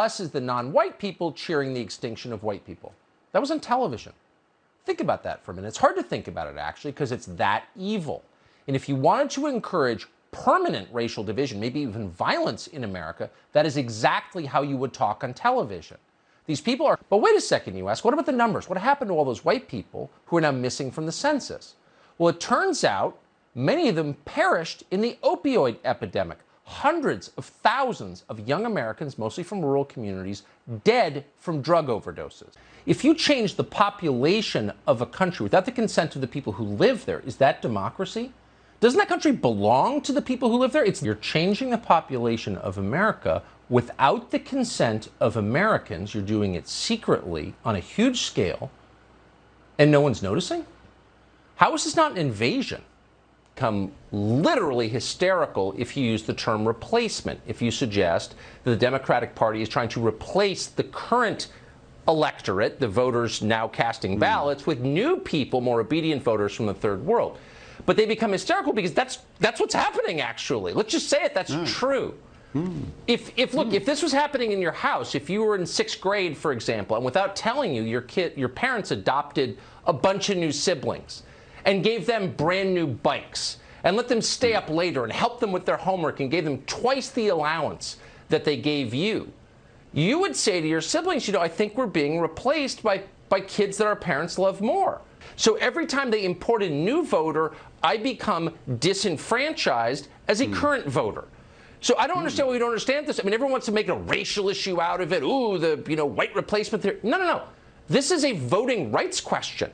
us as the non-white people cheering the extinction of white people. That was on television. Think about that for a minute. It's hard to think about it, actually, because it's that evil. And if you wanted to encourage permanent racial division, maybe even violence in America, that is exactly how you would talk on television. These people are, but wait a second, you ask, what about the numbers? What happened to all those white people who are now missing from the census? Well, it turns out many of them perished in the opioid epidemic. Hundreds of thousands of young Americans, mostly from rural communities, dead from drug overdoses. If you change the population of a country without the consent of the people who live there, is that democracy? Doesn't that country belong to the people who live there? You're changing the population of America without the consent of Americans. You're doing it secretly on a huge scale, and no one's noticing? How is this not an invasion? Become literally hysterical if you use the term replacement, if you suggest that the Democratic Party is trying to replace the current electorate, the voters now casting ballots, with new people, more obedient voters from the third world. But they become hysterical because that's what's happening, actually. Let's just say it, that's true. If this was happening in your house, if you were in 6th grade, for example, and without telling you, your parents adopted a bunch of new siblings and gave them brand new bikes and let them stay up later and help them with their homework and gave them twice the allowance that they gave you, you would say to your siblings, I think we're being replaced by kids that our parents love more. So every time they import a new voter, I become disenfranchised as a current voter. So I don't understand why we don't understand this. I mean, everyone wants to make a racial issue out of it. Ooh, the white replacement theory. No. This is a voting rights question.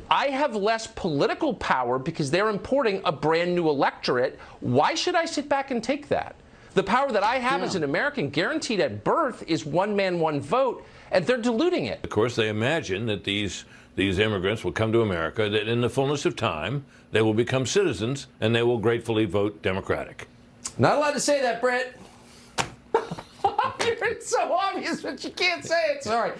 I have less political power because they're importing a brand new electorate. Why should I sit back and take that? The power that I have as an American guaranteed at birth is one man, one vote, and they're diluting it. Of course, they imagine that these immigrants will come to America, that in the fullness of time, they will become citizens and they will gratefully vote Democratic. Not allowed to say that, Brett. It's so obvious, but you can't say it. Sorry.